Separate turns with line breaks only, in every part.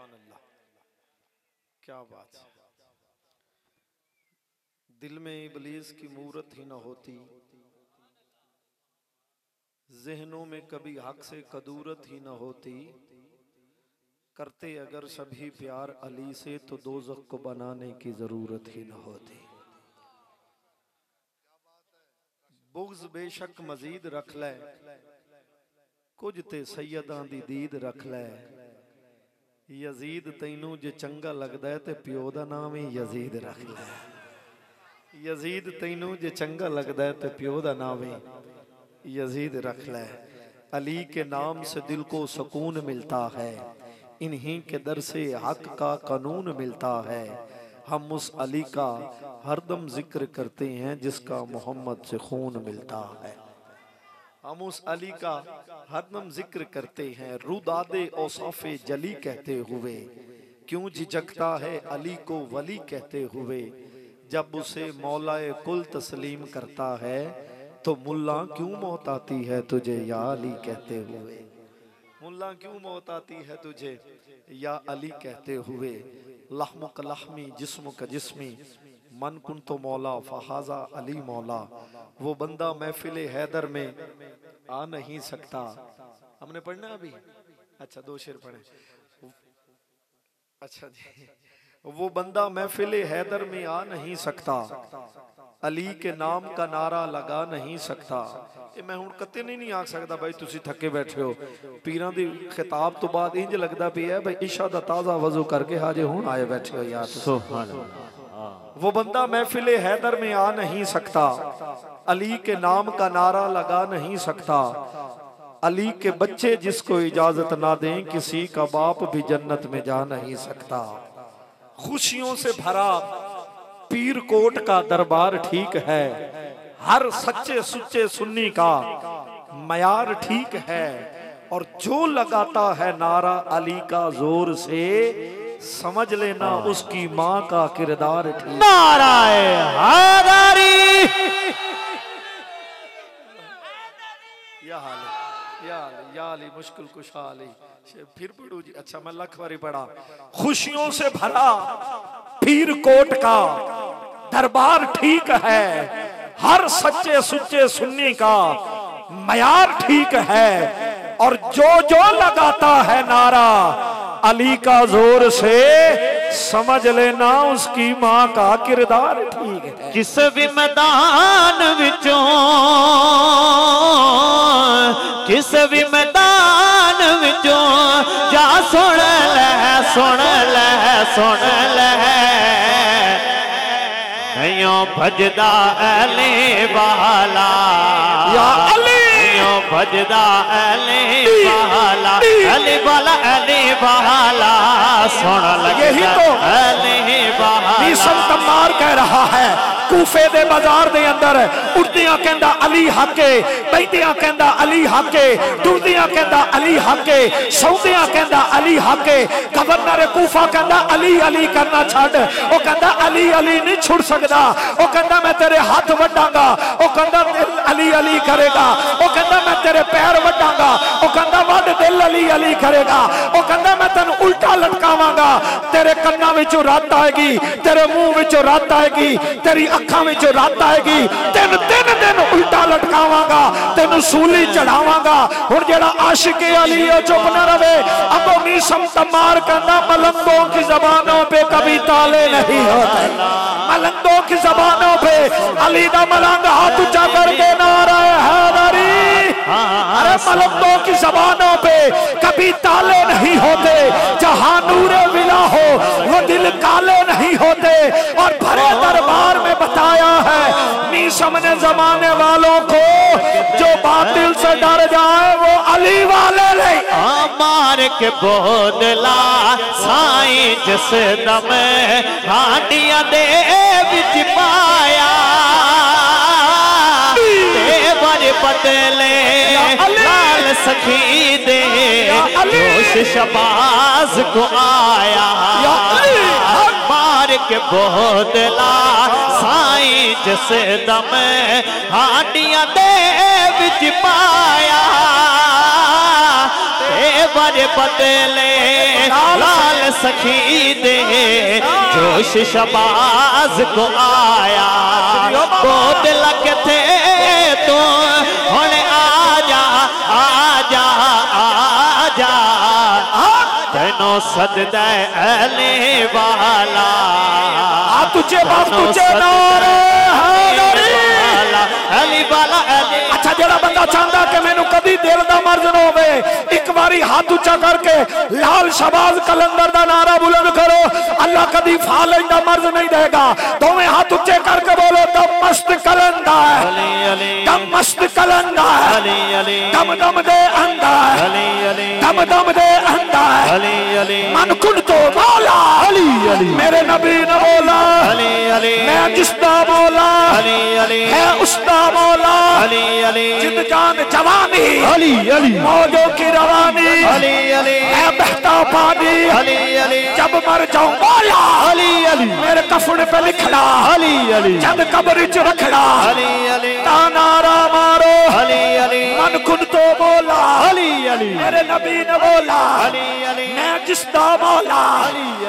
अल्लाह, क्या बात है। दिल में इब्लीस की मूरत ही न होती, ज़हनों में कभी हक से कदूरत ही न होती, करते अगर सभी प्यार अली से तो दोज़ख को बनाने की जरूरत ही न होती। बुग़्ज़ बेशक मजीद रख ले, कुछ ते सैयदां दी दीद रख ले। यजीद तैनू जे चंगा लगदा है ते प्यो दा नाम ही यजीद रख ले। यजीद तैनू जे चंगा लगदा है ते प्यो दा नाम ही यजीद रख ले। अली के नाम से दिल को सुकून मिलता है, इन्हीं के दर से हक का कानून मिलता है। हम उस अली का हरदम जिक्र करते हैं जिसका मोहम्मद से खून मिलता है। हम उस अली का हरदम जिक्र करते हैं, रुदादे औसाफे जली कहते हुए। क्यों झिझकता है अली को वली कहते हुए, जब उसे मौलाए कुल तस्लीम करता है तो मुल्ला क्यों मौत आती है तुझे या अली कहते हुए। मुल्ला क्यों मौत आती है तुझे या अली कहते हुए। लहमु का लहमी जिस्म का जिस्मी, मन कुन तो मौला फहाजा अली मौला। वो बंदा महफिले हैदर में आ नहीं सकता। हमने पढ़ना अभी, अच्छा 2 शेर पढ़े। अच्छा जी, वो बंदा महफिले हैदर में आ नहीं सकता, अली के नाम का नारा लगा नहीं सकता। ये मैं हुण कते नहीं आख सकता भाई तुसी थके बैठे हो। पीरां दी खिताब तो बाद इंज लगदा पिया है भाई इशा दा ताज़ा वजू करके हाजे हुण आए बैठे हो यार। सुभान अल्लाह। वो बंदा महफिले हैदर में आ नहीं सकता, अली के नाम का नारा लगा नहीं सकता। अली के बच्चे जिसको इजाजत ना दें, किसी का बाप भी जन्नत में जा नहीं सकता। खुशियों से भरा पीर कोट का दरबार ठीक है, हर सच्चे सुच्चे सुन्नी का मयार ठीक है। और जो लगाता है नारा अली का जोर से, समझ लेना उसकी माँ का किरदार ठीक।
नाराए हैदरी।
या हाल या अली मुश्किल कुशा अली। फिर पढ़ू जी, अच्छा मैं लख बारी पढ़ा। खुशियों से भरा पीर कोट का दरबार ठीक है, हर सच्चे सुच्चे सुन्नी का मयार ठीक है। और जो जो लगाता है नारा अली का जोर से, समझ लेना उसकी माँ का किरदार ठीक है।
किस भी मैदान विचों, किस भी मैदान विचों जा सुन ले सुन ले सुन ले। नयों भजदा अली वाला
या अली,
नयों भजदा अली वाला, अली वाला अली वाला सुन लगे।
यही तो
अली वाला
मीसम तम्मार कह रहा है। कूफे दे बाजार दे अंदर उठदियां कहंदा अली हके, बैठदियां कहंदा अली हके, टुरदियां कहंदा अली हके, सौंदियां कहंदा अली हके। गवर्नर कूफा कहंदा अली अली करना छड़। ओ कहंदा अली अली नहीं छुड़ सकदा। ओ कहंदा मैं तेरे हाथ वड्डांगा। ओ कहंदा अली अली करेगा। ओ कहंदा मैं तेरे पैर वड्डांगा। ओ कहंदा वड दिल अली अली करेगा। ओ कहंदा मैं तेन उल्टा लटकावांगा। तेरे कन्नां विचों रत आएगी, तेरे मुंह विचों रत आएगी, तेरी अखां विचों रत आएगी। तीन दिन उल्टा लटकावांगा, तेन सूली चढ़ावांगा। हुण जेड़ा आशिक़े अली है चुप न रहे। अबू मीसम तम्मार कहंदा मलंगों की ज़बानों पे कभी ताले नहीं होते। मलंगों की ज़बानों पे अली दा मलंग हाथ ऊंचा करके नारा हैदरी। अरे मलंगों की ज़बानों पे कभी ताले नहीं होते। जहां नूरे विला हो वो दिल काले नहीं होते। और भरे दरबार में बताया है मीसम ने जमाने वालों को, जो बातिल से डर जाए वो अली वाले नहीं।
मार के बोदला साईं जिस दम हांडिया दे विच पाया, तेवर बदले लाल सखी दे जोश शबाज को आया। मार के बोदला साईं जिस दम हांडिया दे विच पाया, तेवर बदले लाल सखी दे जोश शबाज को आया बहुत लग थे तो हुण आजा आजा आजा तेनो सददा अले वाला
तुझे बाप तुझे नारे
अली वाला अली।
अच्छा जरा बंदा चाहता कि मैनू कभी दिल दा मर्ज ना होवे एक बारी हाथ उच्चा करके लाल शबाज कलंदर दा नारा बुलंद करो। अल्लाह कभी फालज दा मर्ज नहीं देगा। दोवें हाथ उच्चे करके बोलो दम मस्त कलंदा है दम मस्त कलंदा है दम दम दे अंदा है दम दम दे अंदा है मन कुन तो मौला मेरे नबी ने बोला मैं जिसदा मौला है उसदा मौला जिंद जान जवानी मौजों की रवानी है बहता पानी जब मर जाऊं मौला मेरे कफन पे लिखना जब कब्र च रखना तानारा मारो मन खुद तो बोला मेरे नबी ने बोला मैं जिसदा मौला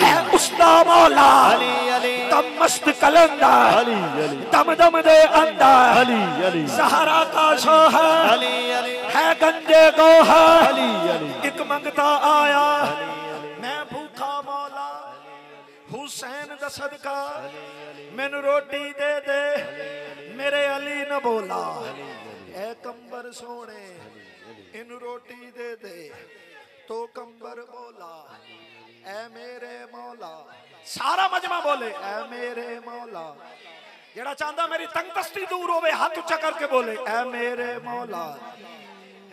है उसदा मौला दम मस्त कलंदा दम दम दे अंदा सहारा का शोहर है गंजे गोहर एक मंगता आया मैं भूखा मौला हुसैन दा सदका मैनू रोटी दे दे मेरे अली ने बोला ए कंबर सोने इन रोटी दे दे तो कंबर बोला ए मेरे मौला सारा मजमा बोले ए मेरे मौला जेड़ा चाहता मेरी तंगदस्ती दूर होवे हाथ उच्चा करके बोले ए मेरे मौला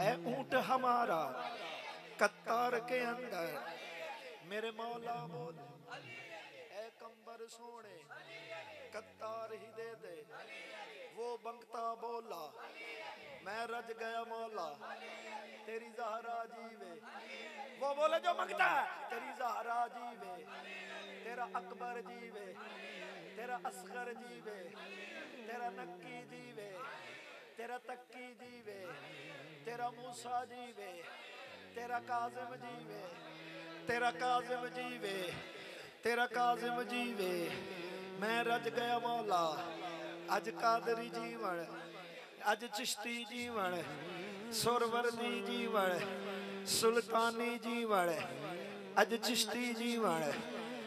ए ऊंट हमारा कतार के अंदर मेरे मौला बोले ए कंबर सोने कतार ही दे दे वो बंगता बोला मैं रज गया मौला तेरी ज़हरा जीवे वो बोले जो मंगता है तेरी ज़हरा जीवे तेरा अकबर जीवे तेरा असगर जीवे तेरा नक्की जीवे तेरा तक्की जीवे तेरा मूसा जीवे तेरा काजिम जीवे तेरा काजिम जीवे तेरा काजिम जीवे मैं रज गया मौला अज कादरी जीवन अज चिश्ती जीवन सुरवर्दी जीवन सुल्तानी जीवन अज चिश्ती जीवन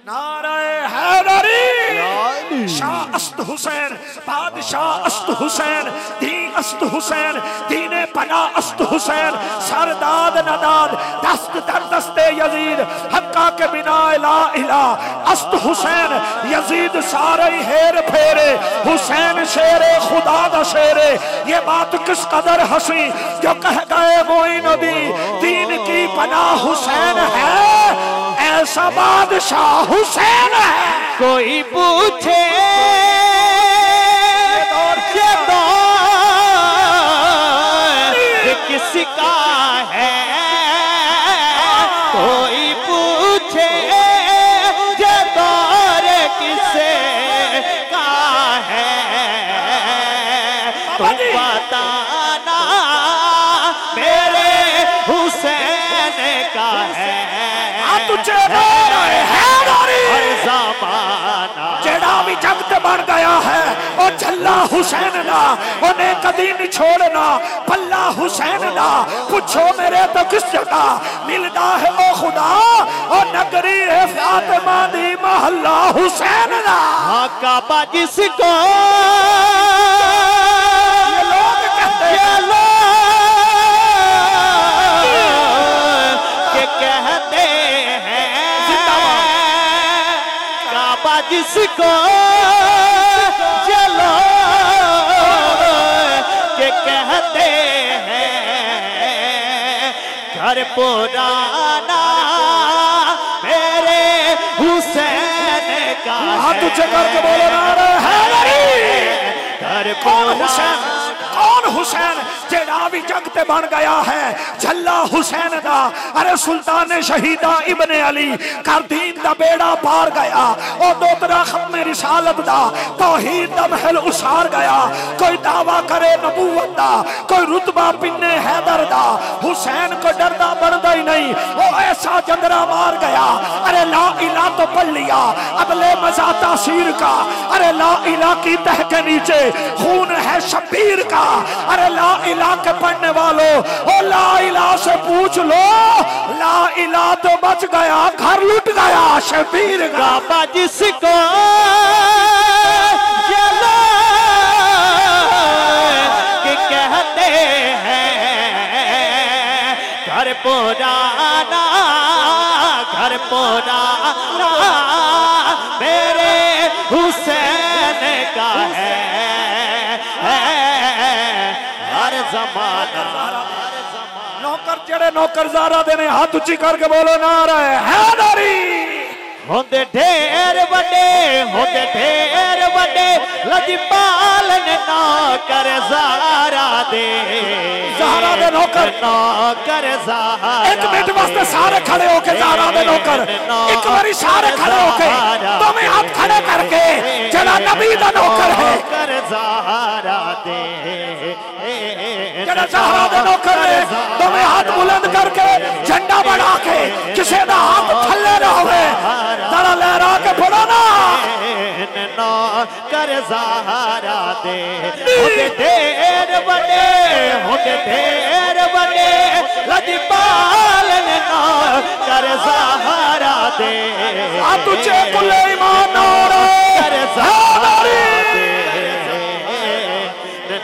नारे हैदरी शाह अस्त हुसैन बादशाह अस्त हुसैन दीन अस्त हुसैन दीने पना अस्त हुसैन सरदाद नदाद दस्त दर दस्ते यजीद हक्का के बिना ला इला अस्त हुसैन यजीद सारे हेर फेरे हुसैन शेरे खुदा दा शेरे। ये बात किस कदर हंसी जो कह गए मोइनुद्दीन दीन की पना हुसैन है ऐसा बादशाह हुसैन है।
कोई पूछे ये किसी का है कोई पूछे ये दौर किसे का है तो बताना मेरे हुसैन का है
जेड़ा भी जगत बन गया है और झल्ला हुसैन ना उन्हें कदी नहीं छोड़ना पल्ला हुसैन ना पूछो मेरे तो किस जगह मिलता है ओ खुदा और नगरी है फातिमा दी महल्ला हुसैन ना।
हाँ काबा जिसको ये लोग के कहते हैं काबा जिसको चलो के कहते हैं घर पुराना मेरे हुसैन का
हाथ ऊंचे करके बोलो नारे हैदरी।
घर
कौन हुसैन, कौन हुसैन जेड़ा भी जग ते बन गया है झल्ला हुसैन दा। अरे सुल्तान शहीदा इब्ने अली कर दीन दा बेड़ा पार गया। ओ दोतरा खत्म रिसालत दा तौहीद दा महल उसार गया। कोई दावा करे नबूवत दा, कोई रुतबा पिन्ने हैदर दा, हुसैन को डरदा बनदा ही नहीं। ओ ऐसा जंदरा मार गया। अरे ला इला तो पढ़ लिया अगले मजा तासीर का। अरे ला इला की तह के नीचे खून है शबीर का। अरे ला इला के पढ़ने वालों ओ ला इला से पूछ लो, ला इला तो बच गया घर लुट गया शबीर का।
बाबा जिसको जला के कहते हैं घर पुराना, घर पुराना मेरे हुसैन का है हर जमाना।
नौकर जेड़े नौकर ज़ारा देने हाथ उच्ची करके बोलो नारा हैदरी।
होंदे ढेर बड़े, होंदे ढेर बड़े लजपाल ने नौकर ज़ारा दे,
ज़ारा दे नौकर,
नौकर ज़ारा।
एक मिनट वास्ते सारे खड़े होके ज़ारा दे नौकर, एक बारी सारे खड़े होके तुम्हें हाथ खड़े करके जड़ा नबी दा नौकर है,
नौकर ज़ारा दे,
जड़ा ज़ारा दे नौकर है। तुम्हें हाथ बुलंद करके झंडा बढ़ा के किसी दा हाथ थल्ले ना होवे, जरा लहरा के पढ़ो ना।
नौकर ज़ारा दे, होंदे ढेर बड़े, होंदे ढेर बड़े लजपाल ने नौकर ज़ारा दे।
हाथ ऊंचे कुल्ले ईमान और
नौकर ज़ारा दे,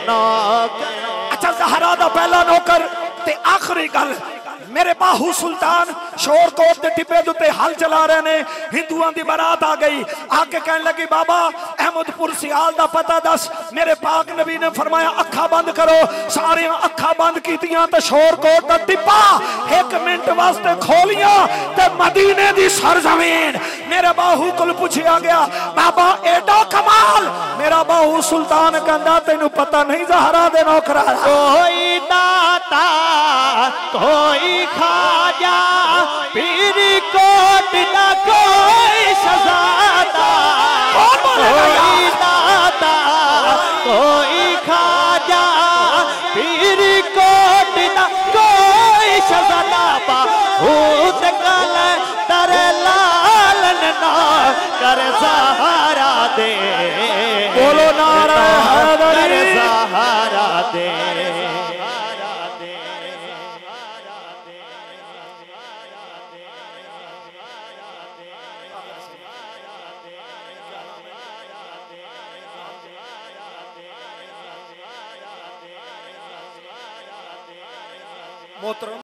नौकर।
अच्छा ज़हरा दा पहला नौकर ते आखिरी गल मेरे बाहू सुल्तान शोरकोट के टिब्बे उत्ते हल चला रहे ने। हिंदुओं की बारात आ गई, आके कहने लगी बाबा अहमदपुर सियाल दा पता दस। मेरे पाक नबी ने फरमाया अखा बंद करो। सारिया अखा बंद कीतियां ते शोरकोट दा टिब्बा एक मिनट वास्ते खोलिया ते मदीने दी सरजमीन। मेरे बाहू को पूछा गया बाबा एडा कमाल। मेरा बाहू सुल्तान कहंदा तैनू पता नहीं ज़हरा दे नौकरा
कोई दाता कोई खाजा पीर कोट ना कोई शहजादा। कोई दाता कोई खाजा पीर कोट ना कोई शहजादा। बहुत कल तर लालन ना कर ज़ारा दे,
बोलो नारा हैदरी।
कर ज़ारा दे।
मोहतरम